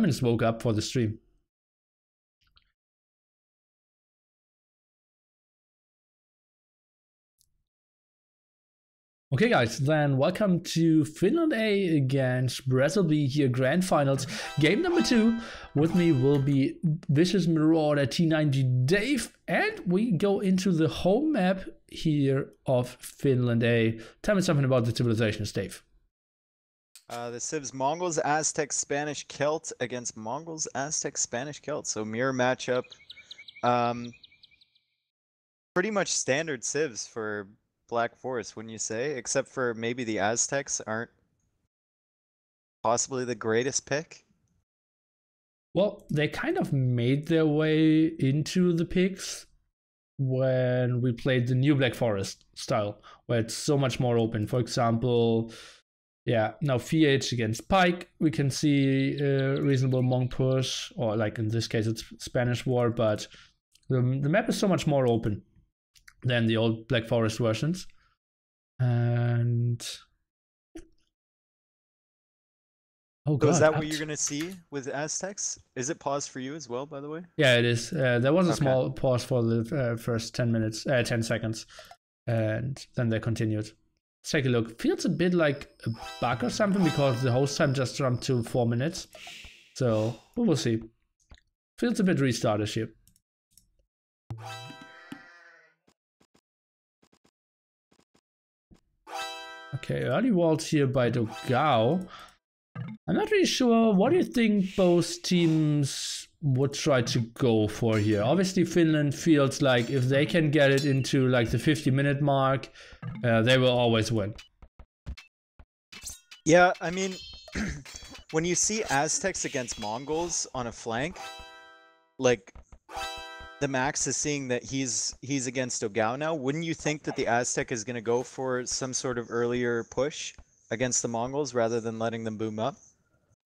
just woke up for the stream. Okay guys, then welcome to Finland A against Brazil B here, Grand Finals, game number 2. With me will be Vicious Marauder T90 Dave, and we go into the home map here of Finland A. Tell me something about the civilizations, Dave. The Civs Mongols, Aztecs, Spanish, Celt against Mongols, Aztecs, Spanish, Celt. So mirror matchup. Pretty much standard Civs for Black Forest, wouldn't you say? Except for maybe the Aztecs aren't possibly the greatest pick. Well, they kind of made their way into the picks when we played the new Black Forest style, where it's so much more open. For example, yeah, now VH against Pike, we can see a reasonable Monk push, or like in this case it's Spanish War, but the map is so much more open than the old Black Forest versions. And oh god, so is that what you're gonna see with Aztecs? Is it paused for you as well, by the way? Yeah, it is. There was a small pause for the first 10 seconds, and then they continued. Let's take a look. Feels a bit like a bug or something because the host time just jumped to 4 minutes. So we will see. Feels a bit restartish here. Okay, early walls here by Dogao. I'm not really sure. What do you think both teams would try to go for here? Obviously, Finland feels like if they can get it into like the 50-minute mark, they will always win. Yeah, I mean, when you see Aztecs against Mongols on a flank, like the Max is seeing that he's against Dogao now. Wouldn't you think that the Aztec is going to go for some sort of earlier push against the Mongols rather than letting them boom up?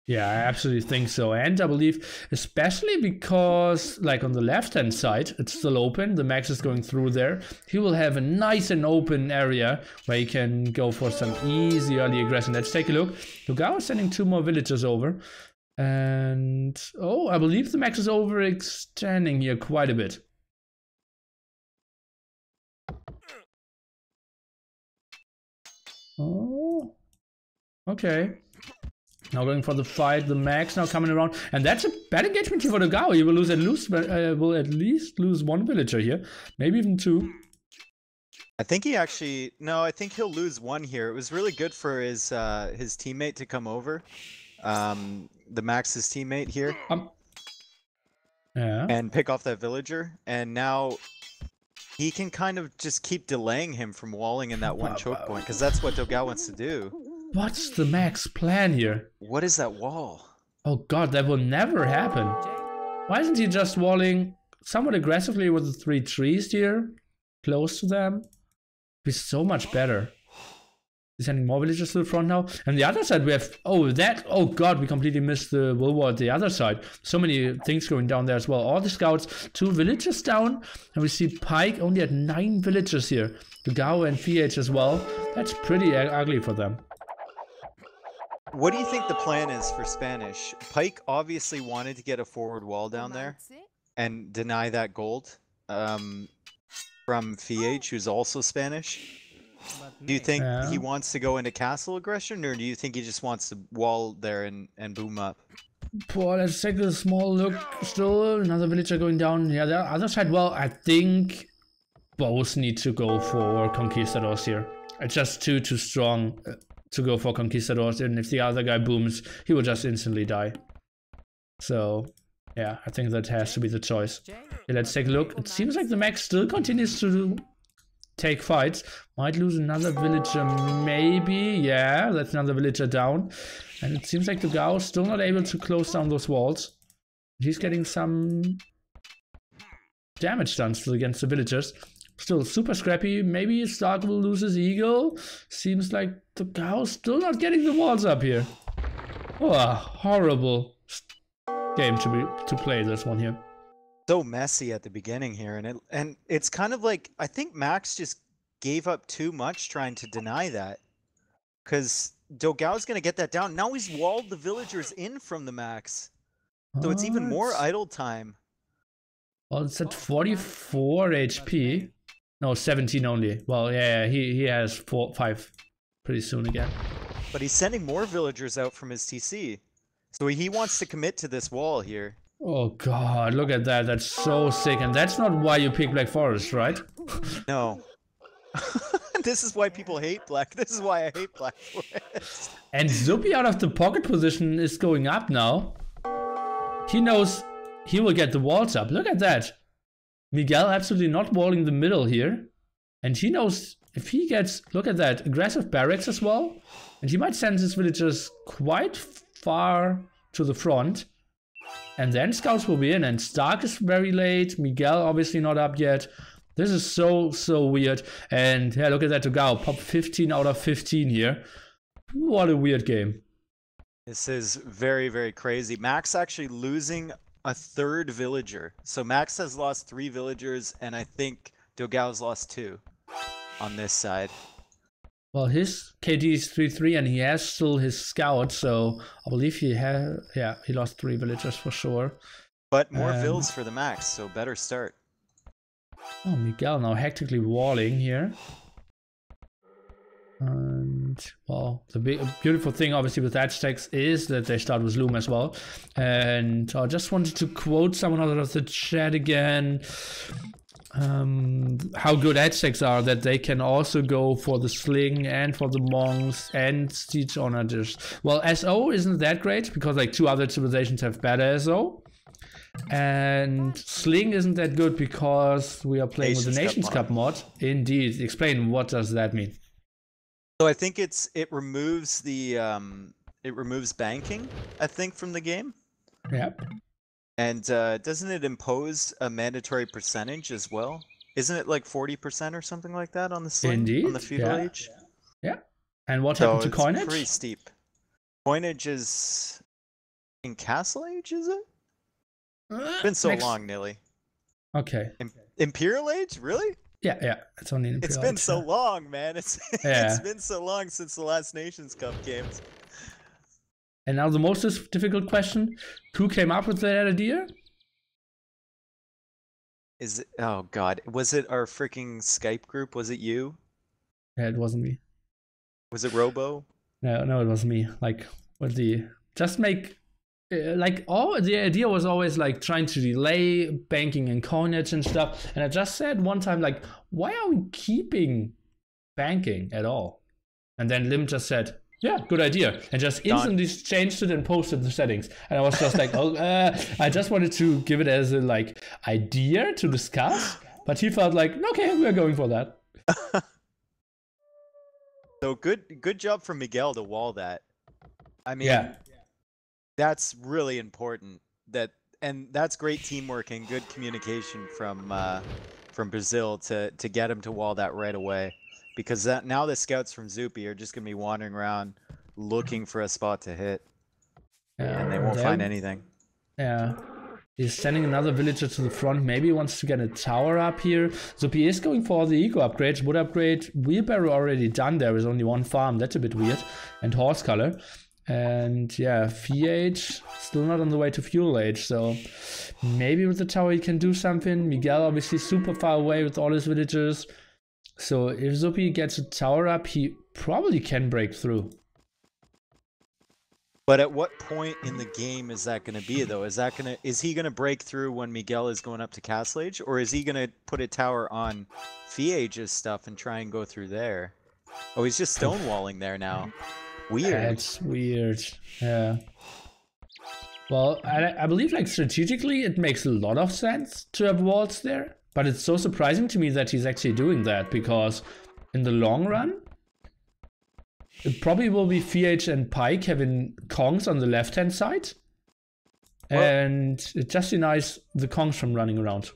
Yeah, I absolutely think so. And I believe, especially because, like on the left-hand side, it's still open. The Max is going through there. He will have a nice and open area where he can go for some easy early aggression. Let's take a look. Dogao is sending 2 more villagers over. And, oh, I believe the Max is overextending here quite a bit. Oh, okay. Now going for the fight, the Max now coming around, and that's a bad engagement here for the Dogao. He will at least lose 1 villager here, maybe even 2. I think he actually I think he'll lose 1 here. It was really good for his teammate to come over, the Max's teammate here, yeah, and pick off that villager, and now he can kind of just keep delaying him from walling in that 1 choke point, because that's what Dogao wants to do. What's the Max plan here? What is that wall? Oh god, that will never happen. Why isn't he just walling somewhat aggressively with the 3 trees here, close to them? It'd be so much better. He's sending more villagers to the front now. And the other side we have, oh god, we completely missed the World War at the other side. So many things going down there as well. All the scouts, 2 villagers down, and we see Pike only at 9 villagers here. Dogao and VH as well. That's pretty ugly for them. What do you think the plan is for Spanish? Pike obviously wanted to get a forward wall down there and deny that gold from VH, who's also Spanish. Do you think he wants to go into castle aggression, or do you think he just wants to wall there and boom up? Well, let's take a small look. Still another villager going down. Yeah, the other side, well, I think both need to go for conquistadors here. It's just too strong to go for conquistadors, and if the other guy booms, he will just instantly die. So yeah, I think that has to be the choice. Yeah, let's take a look. It seems like the Max still continues to take fights. Might lose another villager, maybe. Yeah, that's another villager down. And it seems like the Dogao is still not able to close down those walls. He's getting some damage done still against the villagers. Still super scrappy. Maybe Stark will lose his eagle. Seems like the Dogao still not getting the walls up here. Oh, a horrible game to play this one here. So messy at the beginning here, and it's kind of like, I think Max just gave up too much trying to deny that, because Dogao's gonna get that down. Now he's walled the villagers in from the Max. So it's even more What? idle time. Well, it's at 44 HP. No, 17 only. Well, yeah, he has 5 pretty soon again. But he's sending more villagers out from his TC. So he wants to commit to this wall here. Oh god, look at that. That's so sick. And that's not why you pick Black Forest, right? No. This is why people hate Black. This is why I hate Black Forest. And Zupi out of the pocket position is going up now. He knows he will get the walls up. Look at that. Miguel absolutely not walling the middle here. And he knows if he gets, look at that, aggressive barracks as well. And he might send his villagers quite far to the front. And then scouts will be in. And Stark is very late. Miguel obviously not up yet. This is so weird. And yeah, look at that Togao. Pop 15 out of 15 here. What a weird game. This is very, very crazy. Max actually losing a third villager. So Max has lost 3 villagers, and I think Dogao's lost 2 on this side. Well, his KD is 3-3, and he has still his scout, so I believe he lost 3 villagers for sure. But more vills for the Max, so better start. Oh, Miguel now hectically walling here. And, well, the beautiful thing obviously with Aztecs is that they start with Loom as well. And I just wanted to quote someone out of the chat again. How good Aztecs are, that they can also go for the Sling and for the Monks and Siege Onagers. Well, SO isn't that great because like 2 other civilizations have better SO. And Sling isn't that good because we are playing with the Nationscup mod. Indeed. Explain, what does that mean? So I think it removes the banking, I think, from the game. Yeah. And doesn't it impose a mandatory percentage as well? Isn't it like 40% or something like that on the Sling? Indeed. On the feudal age? Yeah. And what happened to coinage? It's pretty steep. Coinage is in Castle Age, is it? It's been so long, Nilly. Okay. Imperial Age? Really? Yeah. It's only Imperial It's been Age, so long, man. It's been so long since the last Nations Cup games. And now the most difficult question. Who came up with that idea? Is it, oh god, was it our freaking Skype group? Was it you? Yeah, it wasn't me. Was it Robo? No, it was me. Like, with the, just make, the idea was always like trying to delay banking and coinage and stuff. And I just said one time, like, why are we keeping banking at all? And then Lim just said, yeah, good idea. And just instantly changed it and posted the settings. And I was just like, I just wanted to give it as a like idea to discuss. But he felt like, okay, we're going for that. So good job from Miguel to wall that. I mean, that's really important. And that's great teamwork and good communication from Brazil to get him to wall that right away. Because now the scouts from Zupi are just going to be wandering around looking for a spot to hit. And they won't find anything. Yeah. He's sending another villager to the front. Maybe he wants to get a tower up here. Zupi is going for the eco upgrades. Wood upgrade, wheelbarrow already done. There is only 1 farm. That's a bit weird. And horse color. And yeah, VH still not on the way to fuel age. So maybe with the tower he can do something. Miguel obviously super far away with all his villagers. So if Zupi gets a tower up, he probably can break through. But at what point in the game is that going to be, though? Is he going to break through when Miguel is going up to Castle Age? Or is he going to put a tower on Fiage's stuff and try and go through there? Oh, he's just stonewalling there now. Weird. That's weird. Yeah. Well, I believe like strategically it makes a lot of sense to have walls there. But it's so surprising to me that he's actually doing that, because in the long run, it probably will be VH and Pike having Kongs on the left-hand side. Well, and it just denies the Kongs from running around.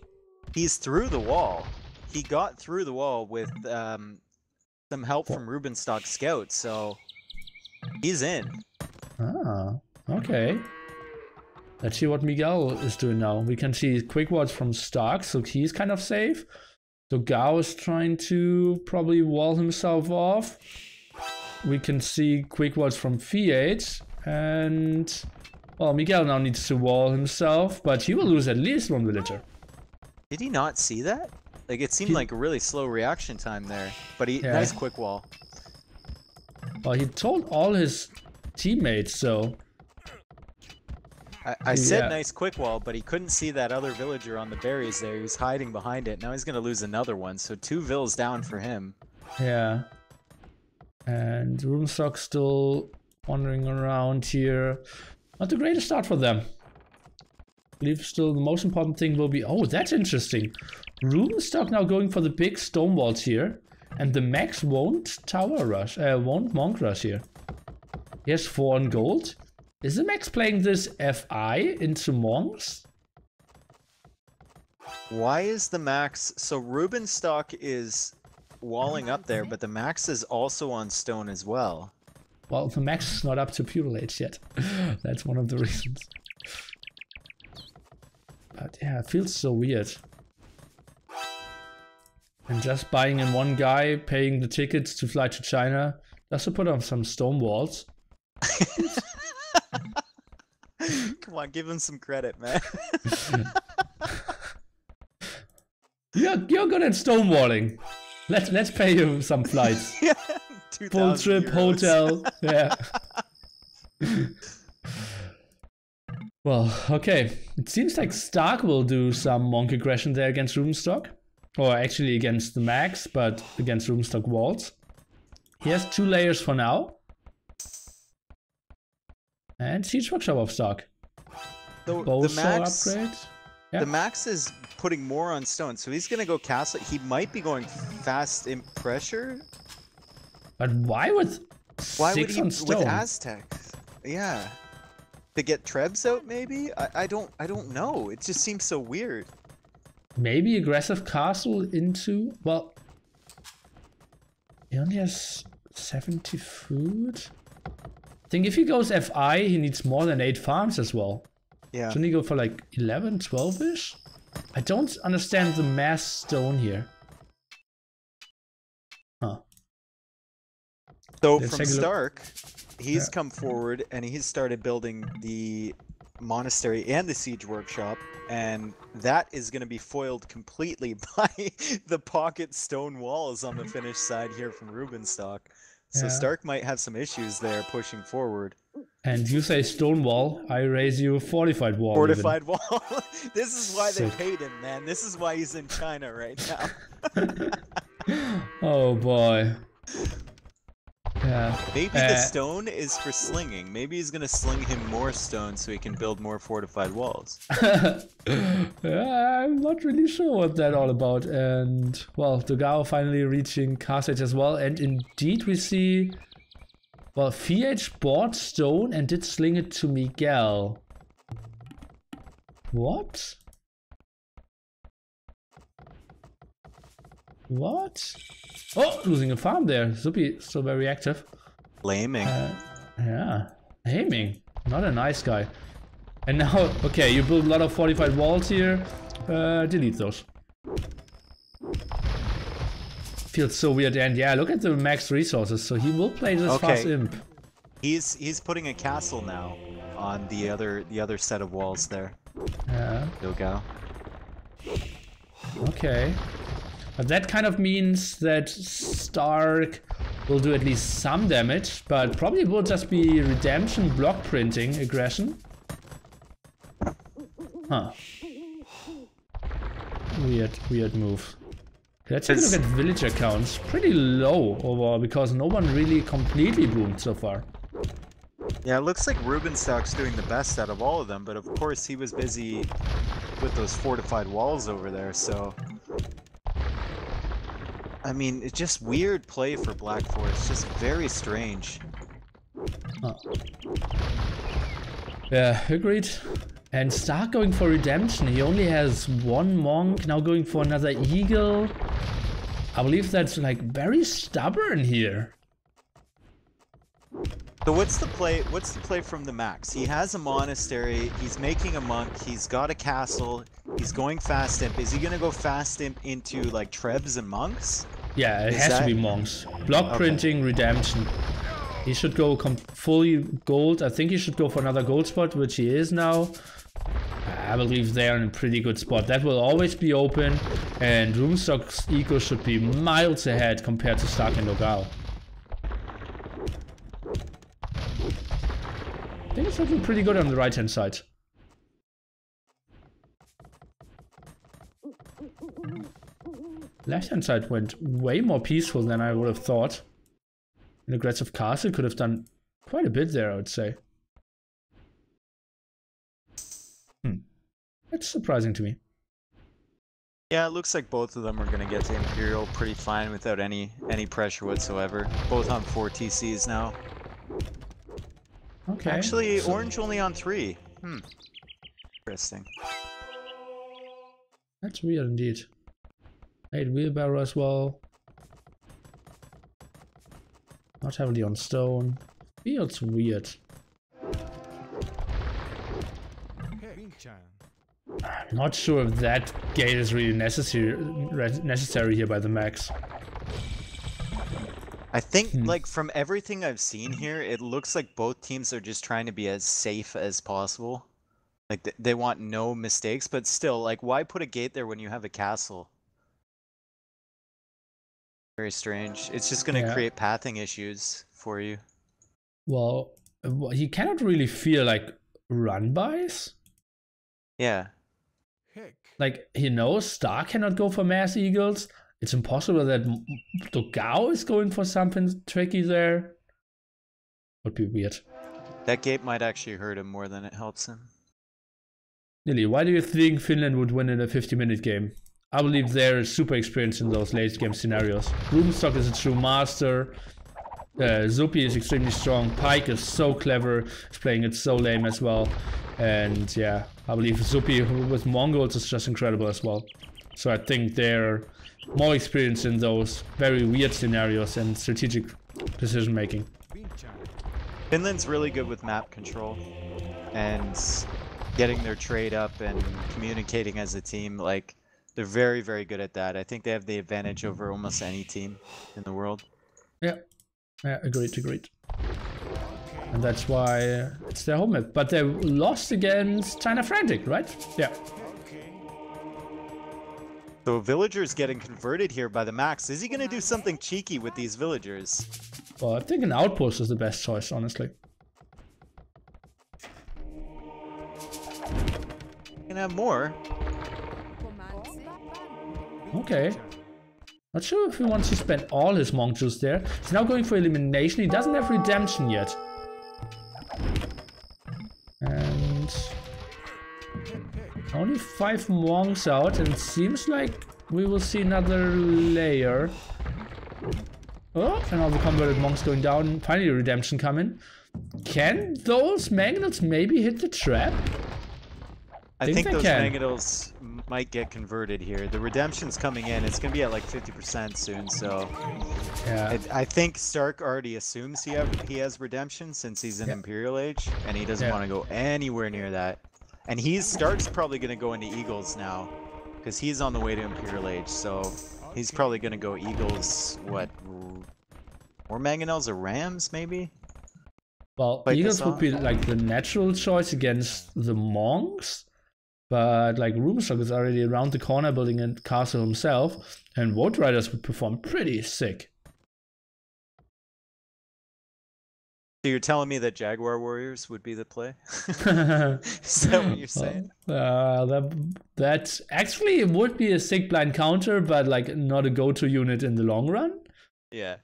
He's through the wall. He got through the wall with some help from Rubenstock scouts, so he's in. Ah, okay. Let's see what Miguel is doing now. We can see quick wards from Stark, so he's kind of safe. So Gao is trying to probably wall himself off. We can see quick wards from VH, and Well, Miguel now needs to wall himself, but he will lose at least one villager. Did he not see that? Like, it seemed like a really slow reaction time there. But nice quick wall. Well, he told all his teammates, so... I said nice quick wall, but he couldn't see that other villager on the berries there. He was hiding behind it. Now he's going to lose another one, so 2 vills down for him. Yeah. And Rubenstock still wandering around here. Not the greatest start for them. I believe still the most important thing will be... Oh, that's interesting. Rubenstock now going for the big stone walls here. And the Max won't tower rush, won't monk rush here. He has 4 on gold. Is the Max playing this FI into monks? Why is the Max... So Rubenstock is walling up there, but the Max is also on stone as well. Well, the Max is not up to purulate yet. That's one of the reasons. But yeah, it feels so weird. And just buying in one guy, paying the tickets to fly to China, just to put on some stone walls. Come on, give him some credit, man. You're good at stonewalling. Let's pay you some flights. Yeah, full trip, euros. hotel. Yeah. Well, okay. It seems like Stark will do some monk aggression there against Rubenstock. Or actually against the Max, but against Rubenstock walls. He has 2 layers for now. And Siege Workshop of Stark. So Both the Max, upgrade. Yeah. The Max is putting more on stone, so he's gonna go castle. He might be going fast in pressure. But why with Why 6 would he on stone? with Aztecs? Yeah, to get Trebs out, maybe. I don't know. It just seems so weird. Maybe aggressive castle into... Well... He only has 70 food? I think if he goes FI, he needs more than 8 farms as well. Yeah. Shouldn't he go for like 11, 12-ish? I don't understand the mass stone here. Huh. So Let's from take a look. Stark, he's come forward and he's started building the monastery and the siege workshop, and that is going to be foiled completely by the pocket stone walls on the Finnish side here from Rubenstock. So Stark might have some issues there pushing forward. And you say stone wall, I raise you a fortified wall. Fortified wall. This is why they paid him, man. This is why he's in China right now. Oh boy. Yeah. Maybe the stone is for slinging. Maybe he's gonna sling him more stone so he can build more fortified walls. I'm not really sure what that's all about. And well, Dogao finally reaching Carthage as well. And indeed we see, well, FH bought stone and did sling it to Miguel. What? What? Oh, losing a farm there. Zupi still very active. Flaming. Yeah, aiming. Not a nice guy. And now, okay, you build a lot of fortified walls here. Delete those. Feels so weird. And yeah, look at the max resources. So he will play this fast imp. He's putting a castle now on the other set of walls there. Yeah. Dogao. Okay. But that kind of means that Stark will do at least some damage, but probably will just be redemption block printing aggression. Huh. Weird move. Let's take a look at villager counts. Pretty low overall because no one really completely boomed so far. Yeah, it looks like Rubenstock's doing the best out of all of them, but of course he was busy with those fortified walls over there, so... I mean, it's just weird play for Black Forest, just very strange. Huh. Yeah, agreed. And Stark going for redemption. He only has 1 monk, now going for another eagle. I believe that's like very stubborn here. So what's the play from the Max? He has a monastery, he's making a monk, he's got a castle, he's going fast imp. Is he gonna go fast imp into like Trebs and monks? Yeah, it has to be monks. Block printing, redemption. He should go fully gold. I think he should go for another gold spot, which he is now. I believe they're in a pretty good spot. That will always be open, and Roomstock's eco should be miles ahead compared to Stark and Dogao. I think it's looking pretty good on the right-hand side. Left-hand side went way more peaceful than I would have thought. An aggressive castle could have done quite a bit there, I would say. That's surprising to me. Yeah, it looks like both of them are going to get to Imperial pretty fine without any pressure whatsoever. Both on 4 TCs now. Okay. Actually, Orange only on 3. Interesting. That's weird indeed. 8 wheelbarrow as well. Not heavily on stone. Feels weird. I'm not sure if that gate is really necessary here by the max. I think, like, from everything I've seen here, it looks like both teams are just trying to be as safe as possible. Like, they want no mistakes, but still, like, why put a gate there when you have a castle? Very strange. It's just going to create pathing issues for you. Well, he cannot really fear, like, run-bys? Yeah. Like, he knows Star cannot go for mass eagles. It's impossible that Dogao is going for something tricky there. Would be weird. That gate might actually hurt him more than it helps him. Lily, why do you think Finland would win in a 50-minute game? I believe they're super experienced in those late game scenarios. Roomstock is a true master. Zupi is extremely strong. Pike is so clever. He's playing it so lame as well. And yeah, I believe Zupi with Mongols is just incredible as well. So I think they're more experienced in those very weird scenarios and strategic decision making. Finland's really good with map control and getting their trade up and communicating as a team. Like, they're very, very good at that. I think they have the advantage over almost any team in the world. Yeah, agreed. And that's why it's their home map. But they lost against China Frantic, right? Yeah. So villagers getting converted here by the max. Is he going to do something cheeky with these villagers? Well, I think an outpost is the best choice, honestly. Can have more. Okay. Not sure if he wants to spend all his monk juice there. He's now going for elimination. He doesn't have redemption yet. And only 5 monks out, and it seems like we will see another layer. Oh, and all the converted monks going down. Finally, redemption coming. Can those Mangonels maybe hit the trap? I think those Mangonels might get converted here. The redemption's coming in. It's going to be at like 50% soon, so... Yeah. I think Stark already assumes he has redemption since he's in Imperial Age, and he doesn't want to go anywhere near that. And Stark's probably going to go into Eagles now, because he's on the way to Imperial Age, so he's probably going to go Eagles, what, more Mangonels or Rams, maybe? Well, Eagles would be like the natural choice against the monks. But like Roomstock is already around the corner building a castle himself, and Woad Riders would perform pretty sick. So you're telling me that Jaguar Warriors would be the play? Is that what you're saying? That actually would be a sick blind counter, but like not a go-to unit in the long run. Yeah.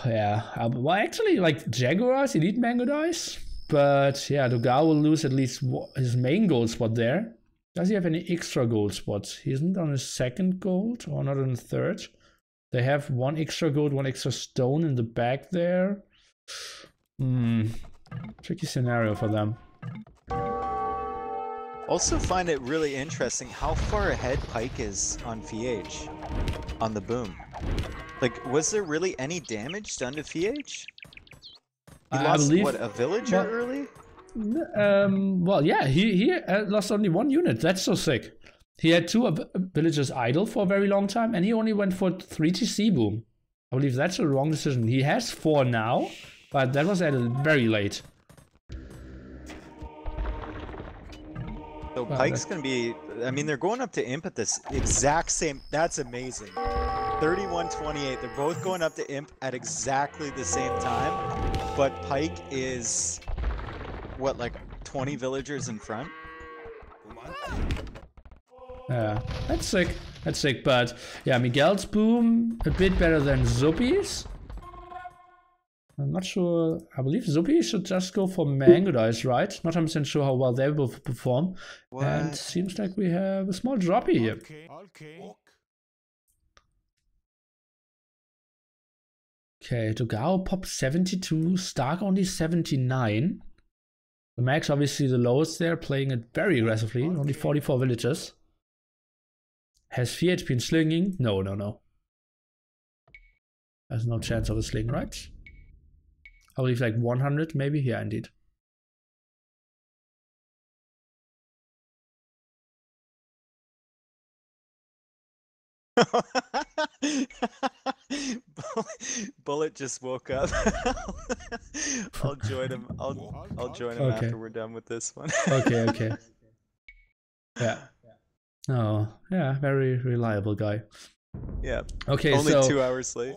Yeah. Well, actually, like Jaguars, Elite Mango Dice. But yeah, Dogao will lose at least his main gold spot there. Does he have any extra gold spots? He isn't on his second gold, or not on the third. They have 1 extra gold, 1 extra stone in the back there. Tricky scenario for them. Also find it really interesting how far ahead Pike is on FH, on the boom. Like, was there really any damage done to FH? He lost, what, a villager early? Well, yeah, he lost only 1 unit. That's so sick. He had 2 villagers idle for a very long time, and he only went for 3 TC boom. I believe that's a wrong decision. He has 4 now, but that was at very late. So Pike's going to be... I mean, they're going up to Imp at this exact same... That's amazing. 31-28. They're both going up to Imp at exactly the same time. But Pike is... What, like 20 villagers in front? Yeah, that's sick. That's sick, but yeah, Miguel's boom a bit better than Zuppy's. I'm not sure. I believe Zuppy should just go for Mango Dice, right? Not 100% sure how well they will perform. What? And seems like we have a small droppy here. Okay, Dogao pop 72, Stark only 79. The Max obviously the lowest there, playing it very aggressively, only 44 villagers. Has VH been slinging? No, no, no. There's no chance of a sling, right? I believe like 100 maybe? Yeah, indeed. Bullet just woke up. I'll join him. I'll join him after we're done with this one. Okay, okay. Yeah. Oh, yeah, very reliable guy. Yeah. Okay, only so 2 hours late.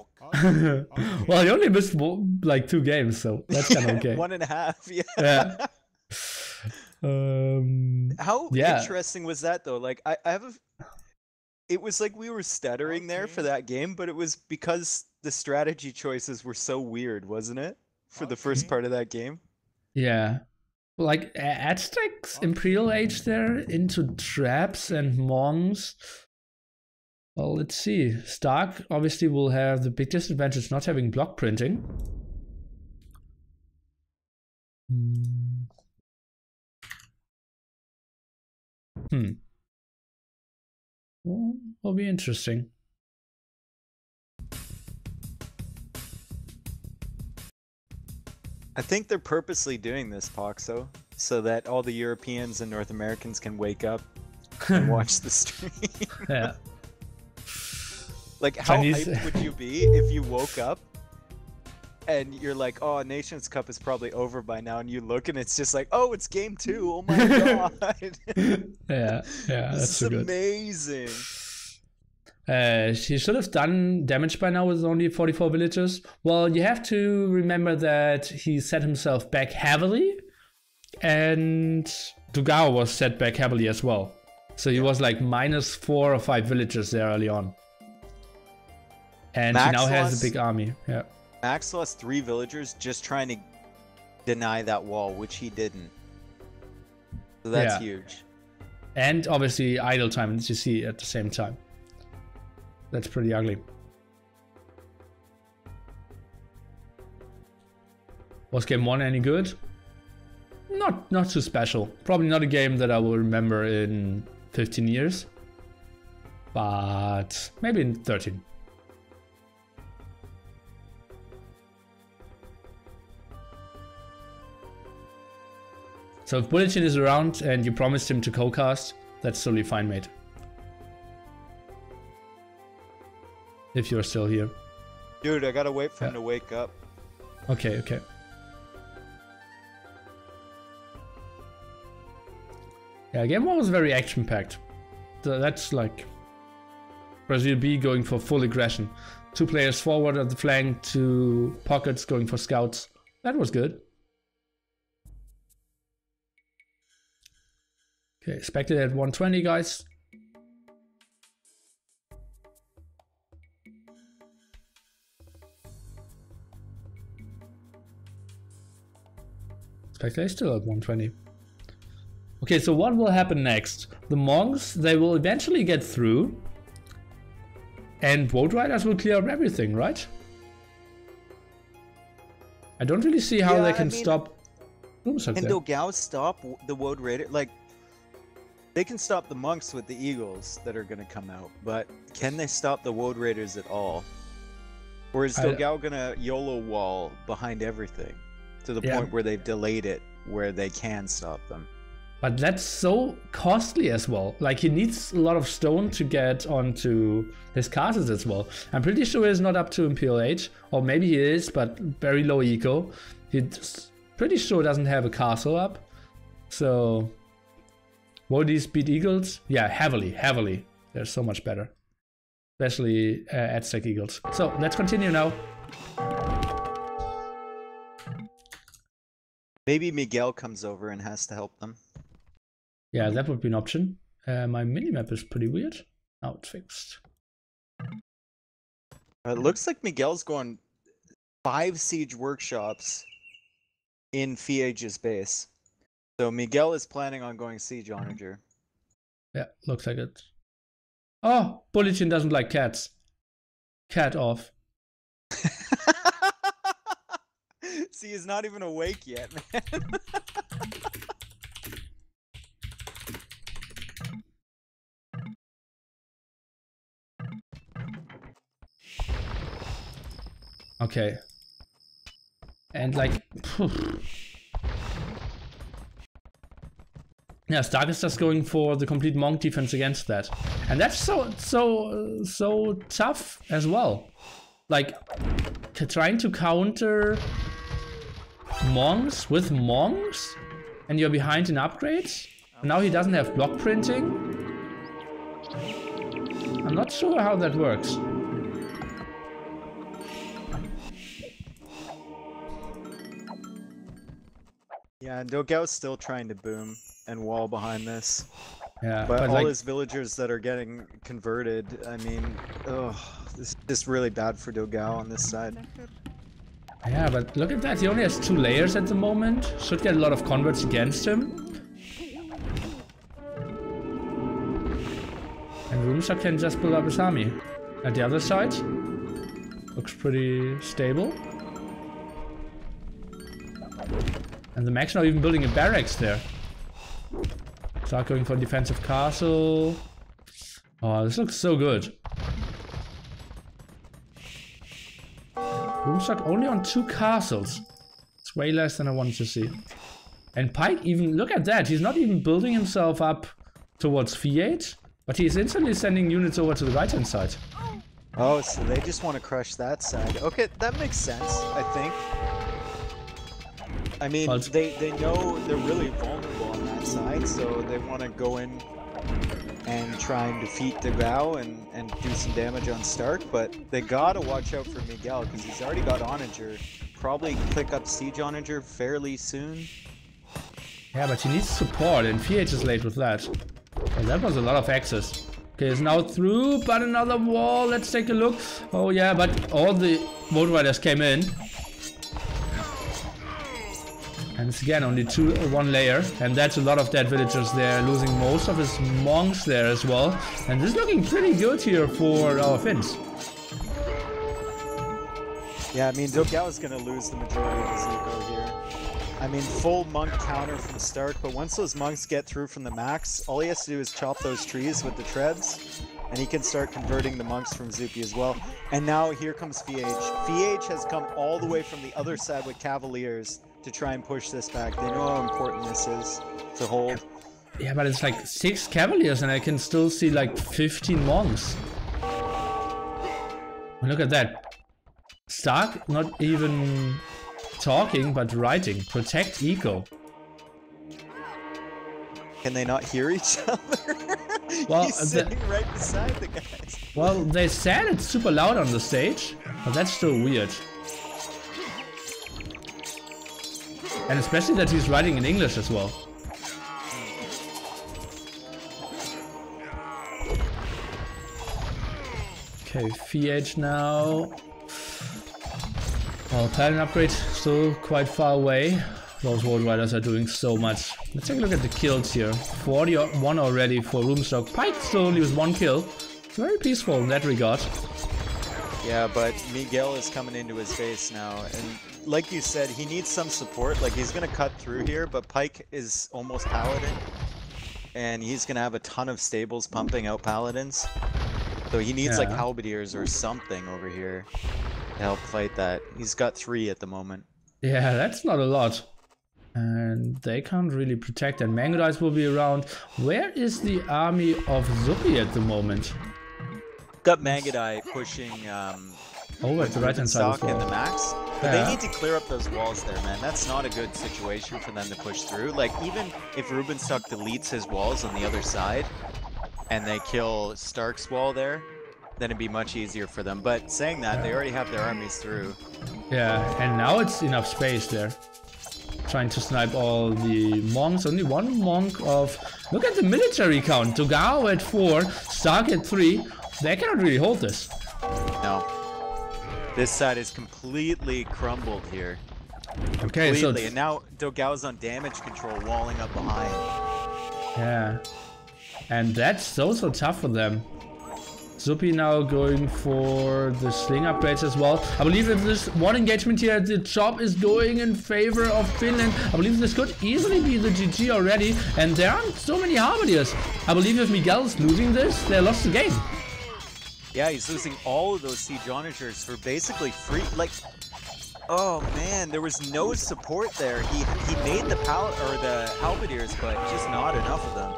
Well, he only missed like 2 games, so that's kind of okay. 1.5. Yeah. How interesting was that though? Like, I have a. It was like we were stuttering there for that game, but it was because the strategy choices were so weird, wasn't it? For the first part of that game. Yeah. Like Aztecs, Imperial Age there into traps and monks. Well, let's see. Stark obviously will have the big disadvantage not having block printing. Well, will be interesting. I think they're purposely doing this, Poxo, so that all the Europeans and North Americans can wake up and watch the stream. Yeah. Like, how hyped would you be if you woke up and you're like, oh, Nations Cup is probably over by now, and you look and it's just like, oh, it's game 2. Oh my god. Yeah, that's so good. Amazing. She should have done damage by now with only 44 villagers. Well, you have to remember that he set himself back heavily, and Dugao was set back heavily as well. So he was like minus 4 or 5 villagers there early on. And he now has a big army. Yeah. Max lost 3 villagers just trying to deny that wall, which he didn't. So that's huge. And obviously idle time, as you see at the same time. That's pretty ugly. Was game 1 any good? Not too special. Probably not a game that I will remember in 15 years. But maybe in 13. So if Bulletin is around and you promised him to co-cast, that's totally fine, mate. If you're still here. Dude, I gotta wait for him to wake up. Okay, okay. Yeah, game 1 was very action-packed. That's like Brazil B going for full aggression. 2 players forward at the flank, 2 pockets going for scouts. That was good. Okay, expected at 120, guys. Spectre is still at 120. Okay, so what will happen next? The monks, they will eventually get through. And Woad Riders will clear up everything, right? I don't really see how they can stop... Oops, and Dogao stop the Woad Raider? Like, they can stop the monks with the eagles that are going to come out, but can they stop the Woad Raiders at all? Or is Dogao going to YOLO wall behind everything to the point where they've delayed it, where they can stop them? But that's so costly as well. Like, he needs a lot of stone to get onto his castles as well. I'm pretty sure he's not up to Imperial Age. Or maybe he is, but very low eco. He's pretty sure doesn't have a castle up. So, will these beat Eagles? Yeah, heavily. They're so much better. Especially Aztec Eagles. So, let's continue now. Maybe Miguel comes over and has to help them. Yeah, that would be an option. My minimap is pretty weird. Now it's fixed. It looks like Miguel's going 5 siege workshops in Fiege's base. So Miguel is planning on going siege onager. Yeah, looks like it. Oh, Bulletin doesn't like cats. Cat off. See, he's not even awake yet, man. Okay. And like, yeah, Stark is just going for the complete monk defense against that. And that's so tough as well. Like, trying to counter monks with monks, and you're behind in upgrades. Now he doesn't have block printing. I'm not sure how that works. Yeah, Dogao's still trying to boom and wall behind this. Yeah, but all like, his villagers that are getting converted, I mean, ugh, this is just really bad for Dogao on this side. Yeah, but look at that, he only has 2 layers at the moment. Should get a lot of converts against him. And Rumsa can just build up his army. At the other side, looks pretty stable. And the Max not even building a barracks there. Start going for defensive castle. Oh, this looks so good. Rumstock only on 2 castles. It's way less than I wanted to see. And Pike even, look at that, he's not even building himself up towards Fiat, but he's instantly sending units over to the right hand side. Oh, so they just want to crush that side. Okay, that makes sense, I think. I mean, well, they know they're really vulnerable on that side, so they want to go in and try and defeat Dogao and do some damage on Stark, but they gotta watch out for Miguel, because he's already got Onager. Probably pick up Siege Onager fairly soon. Yeah, but he needs support, and FH is late with that. And that was a lot of access. Okay, it's now through, but another wall, let's take a look. Oh yeah, but all the Vote Riders came in. And it's again only 1 layer, and that's a lot of dead villagers there, losing most of his monks there as well. And this is looking pretty good here for our Finns. Yeah, I mean, Dogao is going to lose the majority of his eco here. I mean, full monk counter from Stark, but once those monks get through from the max, all he has to do is chop those trees with the trebs, and he can start converting the monks from Zupi as well. And now here comes Fiage. Fiage has come all the way from the other side with Cavaliers to try and push this back. They know how important this is to hold. Yeah, but it's like 6 Cavaliers and I can still see like 15 monks. Look at that. Stark not even talking but writing. Protect eco. Can they not hear each other? Well, he's sitting right beside the guys. Well, they said it's super loud on the stage, but that's still weird. And especially that he's writing in English as well. Okay, FH now. Well, Paladin upgrade still quite far away. Those World Riders are doing so much. Let's take a look at the kills here. 41 already for Roomstock. Pike still only with 1 kill. It's very peaceful in that regard. Yeah, but Miguel is coming into his face now, and like you said, he needs some support. Like, he's gonna cut through here, but Pike is almost Paladin, and he's gonna have a ton of stables pumping out Paladins. So he needs like Halberdiers or something over here to help fight that. He's got 3 at the moment. Yeah, that's not a lot. And they can't really protect, and Mangodice will be around. Where is the army of Zupi at the moment? Got Mangudai pushing over at the right hand side as well. In the max. But they need to clear up those walls there, man. That's not a good situation for them to push through. Like, even if Rubenstock deletes his walls on the other side and they kill Stark's wall there, then it'd be much easier for them. But saying that, they already have their armies through. Yeah, and now it's enough space there. Trying to snipe all the monks. Only one monk of... Look at the military count. Dogao at 4, Stark at 3. They cannot really hold this. No. This side is completely crumbled here. Okay, completely. so... And now Dogao's on damage control, walling up behind. Yeah. And that's so tough for them. Zupi now going for the sling upgrades as well. I believe that this one engagement here, the job is going in favor of Finland. I believe this could easily be the GG already. And there aren't so many Halberdiers. I believe if Miguel's losing this, they lost the game. Yeah, he's losing all of those siege onagers for basically free. Like, oh man, there was no support there. He made the Halberdiers, but just not enough of them.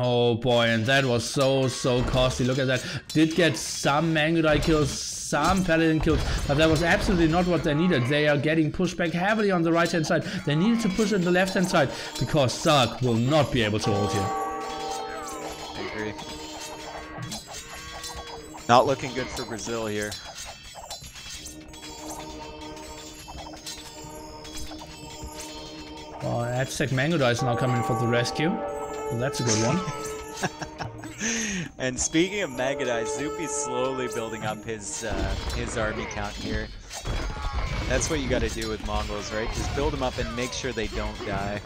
Oh boy, and that was so costly. Look at that. Did get some Mangudai kills, some Paladin kills, but that was absolutely not what they needed. They are getting pushed back heavily on the right hand side. They needed to push on the left hand side because Stark will not be able to hold here. I agree. Not looking good for Brazil here. Oh, Aztec Mangudai is now coming for the rescue. Well, that's a good one. And speaking of Mangudai, Zupi's slowly building up his army count here. That's what you got to do with Mongols, right? Just build them up and make sure they don't die.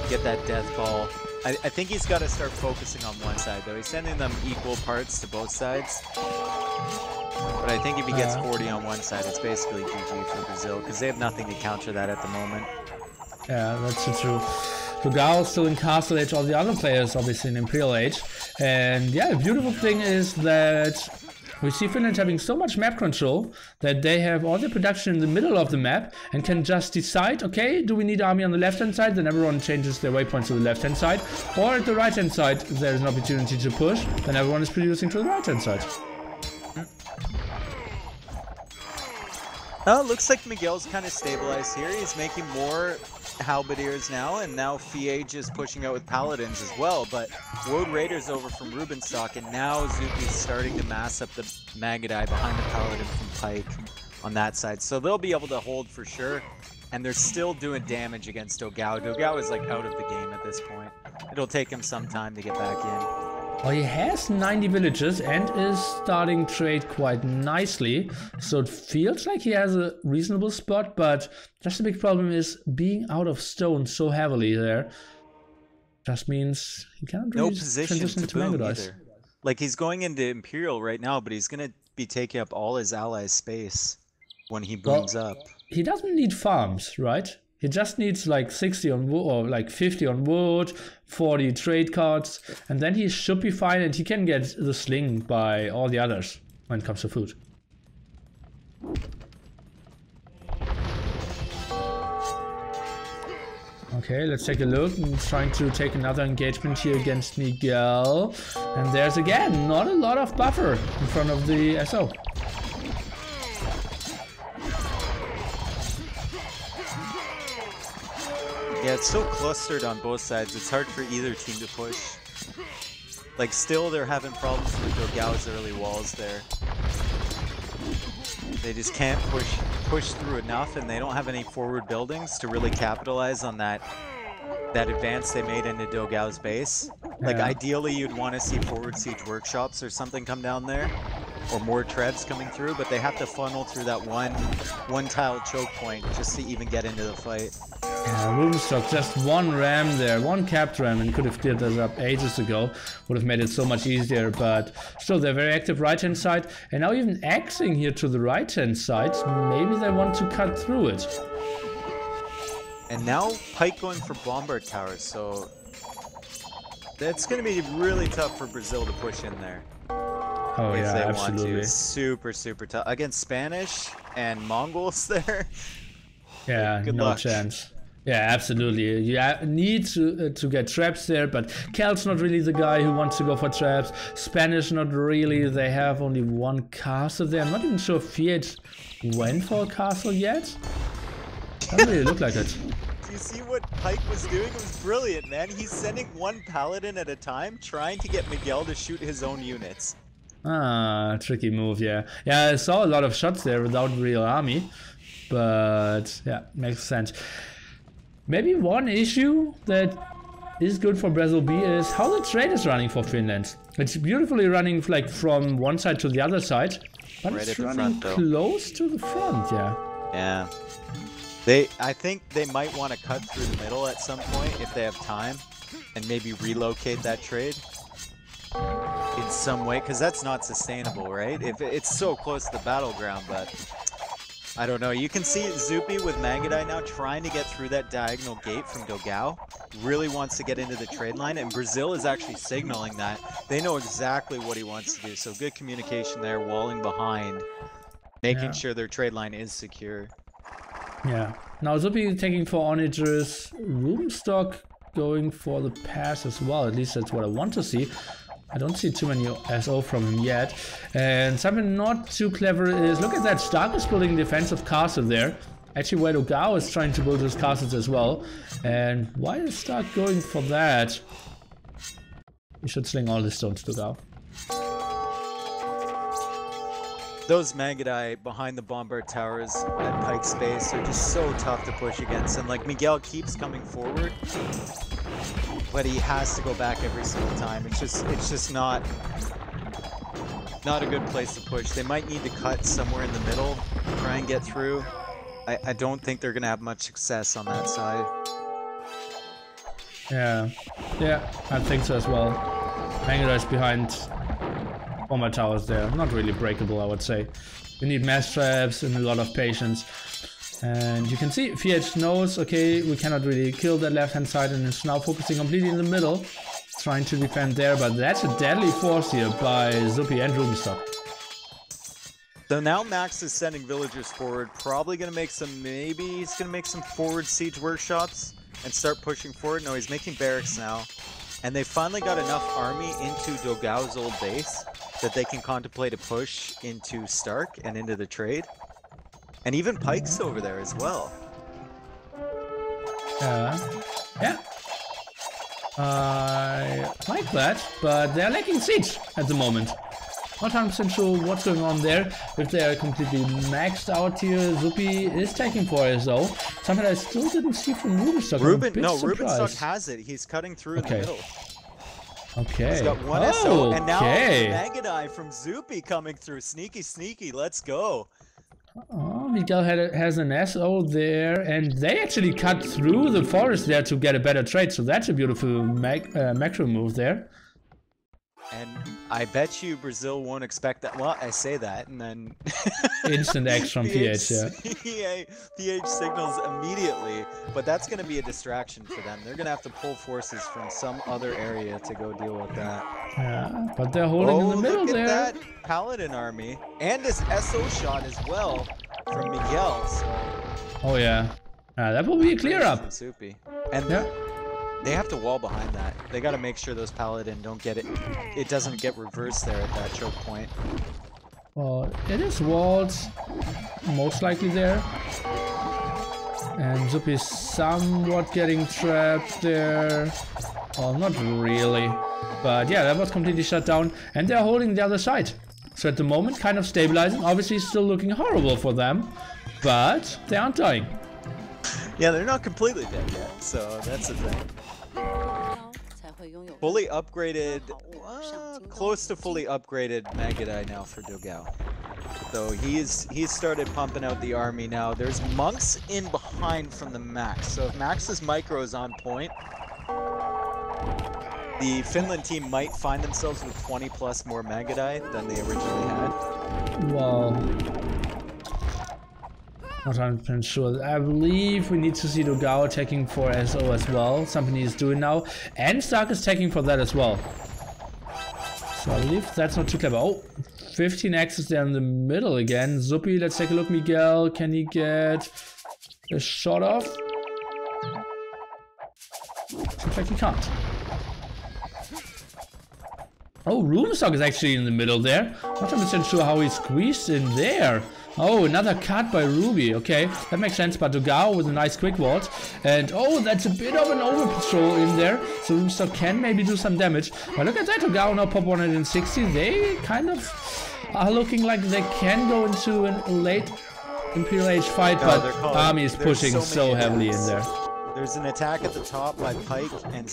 Get that death ball. I think he's got to start focusing on one side, though. He's sending them equal parts to both sides. But I think if he gets 40 on one side, it's basically GG for Brazil, because they have nothing to counter that at the moment. Yeah, that's true. Dogao still in Castle Age, all the other players obviously in Imperial Age. And yeah, the beautiful thing is that we see Finland having so much map control that they have all their production in the middle of the map and can just decide, okay, do we need army on the left hand side? Then everyone changes their waypoints to the left hand side. Or at the right hand side, there's an opportunity to push, then everyone is producing to the right hand side. Oh, looks like Miguel's kind of stabilized here. He's making more Halberdiers now, and now Fiage is pushing out with Paladins as well. But Woad Raider's over from Rubenstock, and now Zupi's starting to mass up the Mangudai behind the Paladin from Pike on that side. So they'll be able to hold for sure, and they're still doing damage against Dogao. Dogao is like out of the game at this point. It'll take him some time to get back in. Well, he has 90 villages and is starting trade quite nicely, so it feels like he has a reasonable spot, but just the big problem is being out of stone so heavily there just means he can't really transition to Mangudai. Like, he's going into Imperial right now, but he's going to be taking up all his allies' space when he booms up. He doesn't need farms, right? He just needs like 60 on wood, or like 50 on wood, 40 trade cards, and then he should be fine, and he can get the sling by all the others when it comes to food. Okay, let's take a look. I'm trying to take another engagement here against Miguel. And there's again not a lot of buffer in front of the SO. Yeah, it's so clustered on both sides, it's hard for either team to push. Like, still they're having problems with Dogao's early walls there. They just can't push through enough, and they don't have any forward buildings to really capitalize on that advance they made into Dogao's base. Like, ideally you'd want to see forward siege workshops or something come down there, or more trebs coming through, but they have to funnel through that one tile choke point just to even get into the fight. Yeah, Rubenstock, just one ram there, one capped ram, and could have cleared this up ages ago. Would have made it so much easier, but still they're very active right hand side, and now even axing here to the right hand side. Maybe they want to cut through it. And now Pike going for bombard towers, so that's going to be really tough for Brazil to push in there. Oh if yeah, they absolutely. Want to. Super tough. Against Spanish and Mongols there. Yeah, Good no luck. chance. Yeah, absolutely. You need to get traps there, but Kel's not really the guy who wants to go for traps. Spanish, not really. They have only one castle there. I'm not even sure if Fiat went for a castle yet. Doesn't really look like it. Do you see what Pike was doing? It was brilliant, man. He's sending one paladin at a time, trying to get Miguel to shoot his own units. Ah, tricky move, yeah. Yeah, I saw a lot of shots there without real army, but yeah, makes sense. Maybe one issue that is good for Brazil B is how the trade is running for Finland. It's beautifully running like from one side to the other side, but right, it's running close to the front, yeah. Yeah. I think they might want to cut through the middle at some point if they have time, and maybe relocate that trade in some way, because that's not sustainable, right? If it's so close to the battleground, but I don't know. You can see Zupi with Magadai now trying to get through that diagonal gate from Dogao. Really wants to get into the trade line, and Brazil is actually signaling that. They know exactly what he wants to do, so good communication there, walling behind, making sure their trade line is secure. Yeah. Now Zupi taking for Onagers, Roomstock going for the pass as well. At least that's what I want to see. I don't see too many SO from him yet. And something not too clever is, look at that, Stark is building a defensive castle there. Actually, where Dogao is trying to build his castles as well. And why is Stark going for that? He should sling all his stones to Dogao. Those Magadai behind the bombard towers at Pike's space are just so tough to push against. And like Miguel keeps coming forward, but he has to go back every single time. It's just not a good place to push. They might need to cut somewhere in the middle, try and get through. I don't think they're gonna have much success on that side. Yeah, I think so as well. Magadai's behind bomber towers there. Not really breakable, I would say. We need mass traps and a lot of patience. And you can see Fiat knows, okay, we cannot really kill that left hand side, and is now focusing completely in the middle, trying to defend there, but that's a deadly force here by Zupi and Roomstock. So now Max is sending villagers forward, probably gonna make some, maybe he's gonna make some forward siege workshops and start pushing forward. No, he's making barracks now. And they finally got enough army into Dogao's old base that they can contemplate a push into Stark and into the trade. And even Pike's over there as well. Yeah. I like that, but they're lacking siege at the moment. Not 100% sure what's going on there. If they are completely maxed out here, Zupi is taking for us though. Something I still didn't see from Rubenstock. Rubenstock has it. He's cutting through in the middle. Okay. He's got one SO, and now Magadai from Zupi coming through. Sneaky, let's go. Oh, Miguel has an SO there, and they actually cut through the forest there to get a better trade, so that's a beautiful macro move there. And I bet you Brazil won't expect that. Well, I say that, and then instant X from PH, yeah. PH signals immediately, but that's going to be a distraction for them. They're going to have to pull forces from some other area to go deal with that. Yeah, but they're holding in the middle there. Look at that Paladin army, and this SO shot as well from Miguel. So. Oh yeah, that will be a clear up. And they have to wall behind that. They got to make sure those Paladin don't get it. It doesn't get reversed there at that choke point. Well, it is walled, most likely there. And Zupi is somewhat getting trapped there. Well, not really. But yeah, that was completely shut down. And they're holding the other side. So at the moment, kind of stabilizing. Obviously still looking horrible for them. But they aren't dying. Yeah, they're not completely dead yet. So that's the thing. Fully upgraded, close to fully upgraded Magadai now for Dogao. So he's started pumping out the army now. There's monks in behind from the Max. So if Max's micro is on point, the Finland team might find themselves with 20 plus more Magadai than they originally had. Well, not 100% sure. I believe we need to see Dogao attacking for SO as well. Something he's doing now. And Stark is taking for that as well. So I believe that's not too clever. Oh, 15 axes there in the middle again. Zupi, let's take a look. Miguel, can he get a shot off? Seems like he can't. Oh, Roomstock is actually in the middle there. Not 100% sure how he squeezed in there. Oh, another cut by Ruby. Okay, that makes sense. But Dogao with a nice quick vault. And oh, that's a bit of an over patrol in there. So Roomstock can maybe do some damage. But look at that, Dogao now pop 160. They kind of are looking like they can go into a late Imperial Age fight. No, but Army is pushing so heavily in there. There's an attack at the top by Pike and